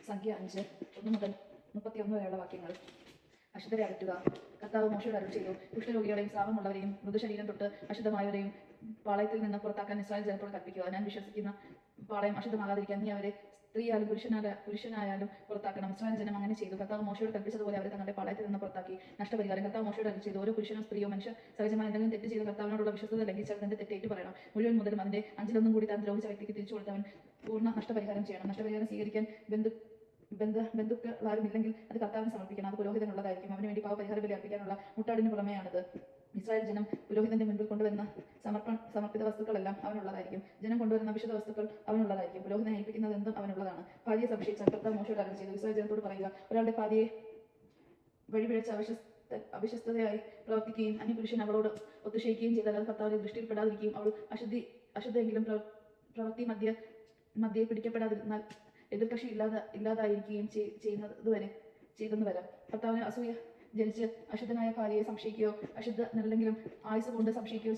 സംഖ്യ 5:1 മുതൽ 31 വരെയുള്ള വാക്യങ്ങൾ. അശുദ്ധരെ അകറ്റുക. കർത്താവ് മോശയോട് അരുളി ചെയ്തു, കുഷ്ഠരോഗികളെയും സ്രാവമുള്ളവരെയും മൃദുശരീരം തൊട്ട് അശുദ്ധമായവരെയും പാളയത്തിൽ നിന്ന് പുറത്താക്കാൻ ഇസ്രായേൽ ജനത്തോട് കൽപ്പിക്കുക. ഞാൻ വിശ്വസിക്കുന്ന പാളയം അശുദ്ധമാകാതിരിക്കാൻ നീ അവരെ സ്ത്രീയാലും പുരുഷനായാലും പുറത്താക്കണം. ഇസ്രായേൽ ജനം അങ്ങനെ ചെയ്തു. കർത്താവ് മോശയോട് കൽപ്പിച്ചതുപോലെ അവരെ തങ്ങളുടെ പാളയത്തിൽ നിന്ന് പുറത്താക്കി. നഷ്ടപരിഹാരം. കർത്താവ് മോശയോട് അരുളി ചെയ്തു, ഓരോ പുരുഷനോ സ്ത്രീയോ മനുഷ്യ സഹജമായി എന്തെങ്കിലും തെറ്റ് ചെയ്ത് കർത്താവിനോടുള്ള വിശ്വസ്തത ലംഘിച്ചാൽ തന്റെ തെറ്റേറ്റു പറയണം. മുഴുവൻ മുതലും അതിന്റെ 5-1 കൂടി താൻ ദ്രോഹിച്ച വ്യക്തിക്ക് തിരിച്ചു കൊടുത്തവൻ പൂർണ്ണ നഷ്ടപരിഹാരം ചെയ്യണം. നഷ്ടപരിഹാരം സ്വീകരിക്കാൻ ബന്ധുക്കൾ ആരുമില്ലെങ്കിൽ അത് കർത്താവിന് സമർപ്പിക്കണം. അത് പുരോഹിതനുള്ളതായിരിക്കും. അവന് വേണ്ടി പാവപരിഹാര ബലി അർപ്പിക്കാനുള്ള മുട്ടാടിന് പുറമെയാണിത്. ഇസ്രായേൽ ജനം പുരോഹിതന്റെ മുൻപിൽ കൊണ്ടുവരുന്ന സമർപ്പിത വസ്തുക്കളെല്ലാം അവനുള്ളതായിരിക്കും. ജനം കൊണ്ടുവരുന്ന വിശുദ്ധ വസ്തുക്കൾ അവനുള്ളതായിരിക്കും. പുരോഹിതനെ ഏൽപ്പിക്കുന്നത് എന്തും അവനുള്ളതാണ്. ഭാര്യയെ സംശയിച്ചാൽ കർത്താവ് മോശയോട് അരുളി ചെയ്തു, ഇസ്രായേൽ ജനത്തോട് പറയുക, ഒരാളുടെ ഭാര്യയെ വഴിപിഴച്ച അവിശ്വസ്തതയായി പ്രവർത്തിക്കുകയും അന്യപുരുഷൻ അവളോട് ഒത്തുശയിക്കുകയും ചെയ്താൽ അത് കർത്താവിന്റെ ദൃഷ്ടിയിൽപ്പെടാതിരിക്കുകയും അവൾ അശുദ്ധയെങ്കിലും പ്രവൃത്തി മധ്യേ പിടിക്കപ്പെടാതിരുന്നാൽ എതിർകക്ഷി ഇല്ലാതായിരിക്കുകയും ചെയ്തെന്ന് വരാം. കർത്താവിന് അസൂയ ജനിച്ച് അശുദ്ധനായ ഭാര്യയെ സംശയിക്കുകയോ അശുദ്ധനല്ലെങ്കിലും ആയുസ് കൊണ്ട് സംശയിക്കുകയോ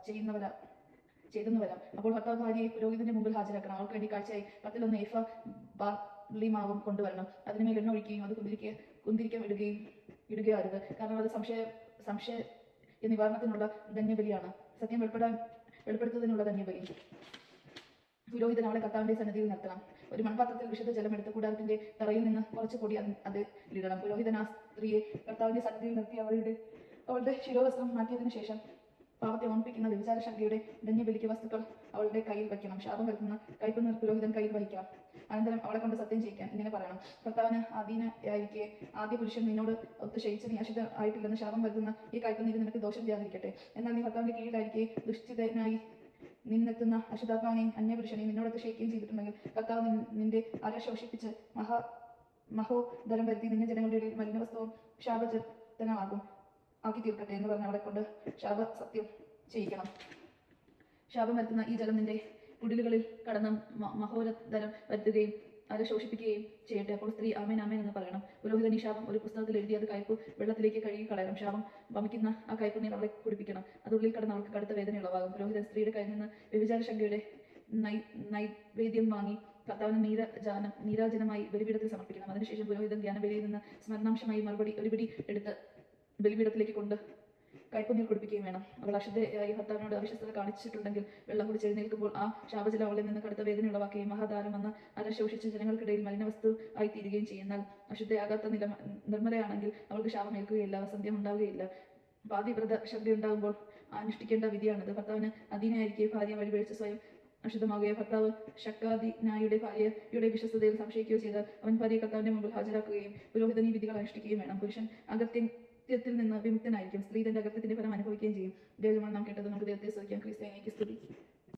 ചെയ്തെന്ന് വരാം. അപ്പോൾ ഭർത്താവ് ഭാര്യയെ പുരോഹിതന്റെ മുമ്പിൽ ഹാജരാക്കണം. അവൾക്ക് വേണ്ടി കാഴ്ചയായി 10 ഏഫ ബാർലിമാവും കൊണ്ടുവരണം. അതിനുമേൽ എണ്ണ ഒഴിക്കുകയും അത് കുന്തിരിക്കം ഇടുകയോ അരുത്. കാരണം അത് സംശയ നിവാരണത്തിനുള്ള ധന്യബലിയാണ്. സത്യം വെളിപ്പെടുത്തുന്നതിനുള്ള ധന്യബലി. പുരോഹിതൻ അവളെ കർത്താവിന്റെ സന്നിധിയിൽ നിർത്തണം. ഒരു മൺപാത്രത്തിൽ വിശുദ്ധ ജലം എടുത്ത് കൂടാരത്തിന്റെ തറയിൽ നിന്ന് കുറച്ച് പൊടി അതിലിടണം. പുരോഹിതൻ ആ സ്ത്രീയെ കർത്താവിന്റെ സന്നിധിയിൽ നിർത്തി അവളുടെ ശിരോവസ്ത്രം മാറ്റിയതിനു ശേഷം പാപത്തെ ഓർമ്മിപ്പിക്കുന്ന വ്യഭിചാര ശക്തിയുടെ ധന്യബലിക്ക് വസ്തുക്കൾ അവളുടെ കയ്യിൽ വയ്ക്കണം. ശാപം വരുത്തുന്ന കൈപ്പ് പുരോഹിതൻ കയ്യിൽ വഹിക്കണം. അനന്തരം അവളെ കൊണ്ട് സത്യം ചെയ്യിക്കാൻ ഇങ്ങനെ പറയണം, കർത്താവിന് അധീനയായിരിക്കെ ആദ്യ പുരുഷൻ നിന്നോട് ഒത്തുശയിച്ച് നീ അശുദ്ധ ആയിട്ടില്ലെന്ന് ശാപം വരുത്തുന്ന ഈ കൈപ്പുനീര് നിനക്ക് ദോഷം ചെയ്യാതിരിക്കട്ടെ. എന്നാൽ നീ കർത്താവിന്റെ കീഴിലായിരിക്കെ ദുഷ്ടിതനായി നിന്നെത്തുന്ന അശുദ്ധാത്മാവിനെയും അന്യപുരുഷനെയും നിന്നോടൊത്ത് ക്ഷയിക്കുകയും ചെയ്തിട്ടുണ്ടെങ്കിൽ കർത്താവ് നിന്റെ അര ശോഷിപ്പിച്ച് മഹോദരം വരുത്തി നിന്നെ ജനങ്ങളുടെ ഇടയിൽ മലിനവസ്തുവും ആക്കി തീർക്കട്ടെ എന്ന് പറഞ്ഞ് അവളെ കൊണ്ട് സത്യം ചെയ്യിക്കണം. ശാപം വരുത്തുന്ന ഈ ജലം നിന്റെ കുടിലുകളിൽ കടന്ന് മഹോദരം വരുത്തുകയും അര ശോഷിപ്പിക്കുകയും ചെയ്യട്ടെ. അപ്പോൾ സ്ത്രീ ആമേൻ ആമേൻ എന്ന് പറയണം. പുരോഹിതൻ ഈ ശാപം ഒരു പുസ്തകത്തിൽ എഴുതി അത് കയ്പ് വെള്ളത്തിലേക്ക് കഴുകി കളയണം. ശാപം വമിക്കുന്ന ആ കയ്പ് നീർ അവളെ കുടിപ്പിക്കണം. അത് ഉള്ളിൽ കടന്ന് അവൾക്ക് കടുത്ത വേദന ഉളവാകും. പുരോഹിതൻ സ്ത്രീയുടെ കയ്യിൽ നിന്ന് വ്യഭിചാര ശങ്കയുടെ നൈവേദ്യം വാങ്ങി കർത്താവിന് നീരാജനമായി ബലിപീഠത്തിൽ സമർപ്പിക്കണം. അതിനുശേഷം പുരോഹിതൻ ധ്യാനബലിയിൽ നിന്ന് സ്മരണാംശമായി ഒരു പിടി എടുത്ത് ബലിപീഠത്തിലേക്ക് കൊണ്ട് കൈപ്പുനീർ കുടിപ്പിക്കുകയും വേണം. അവൾ അശുദ്ധയായി ഭർത്താവിനോട് അവിശ്വസ്തത കാണിച്ചിട്ടുണ്ടെങ്കിൽ വെള്ളം കുടിച്ച് എഴുന്നേൽക്കുമ്പോൾ ആ ശാപജലം അവളിൽ നിന്ന് കടുത്ത വേദന ഉളവാക്കുകയും മഹാധാരം വന്ന് അരശോഷിച്ച് ജനങ്ങൾക്കിടയിൽ മലിനവസ്തു ആയി തീരുകയും ചെയ്യുന്നാൽ അശുദ്ധയാകാത്ത നിർമ്മലയാണെങ്കിൽ അവൾക്ക് ശാപം ഏൽക്കുകയില്ല, വസന്ധ്യം ഉണ്ടാവുകയില്ല. പാതിവ്രത ശക്തി ഉണ്ടാകുമ്പോൾ അനുഷ്ഠിക്കേണ്ട വിധിയാണിത്. ഭർത്താവിന് അധീനയായിരിക്കെ ഭാര്യ വഴിപിഴച്ച് സ്വയം അശുദ്ധമാകുകയോ ഭർത്താവ് ശക്കാദിനായുടെ ഭാര്യയുടെ വിശ്വസ്തതയിൽ സംശയിക്കുകയോ ചെയ്താൽ അവൻ ഭാര്യയെ കർത്താവിന്റെ മുമ്പിൽ ഹാജരാക്കുകയും പുരോഹിതൻ ഈ വിധികൾ അനുഷ്ഠിക്കുകയും വേണം. പുരുഷൻ അകത്യത്തിൽ നിന്ന് വിമുക്തനായിരിക്കും. സ്ത്രീ തന്റെ അകത്യത്തിന്റെ ഫലം അനുഭവിക്കുകയും ചെയ്യും. ദൈവമാണ് നാം കേട്ടത്. നമുക്ക് ദൈവത്തെ സ്തുതിക്കാം. ക്രിസ്ത്യാനിക്ക് സ്തുതി.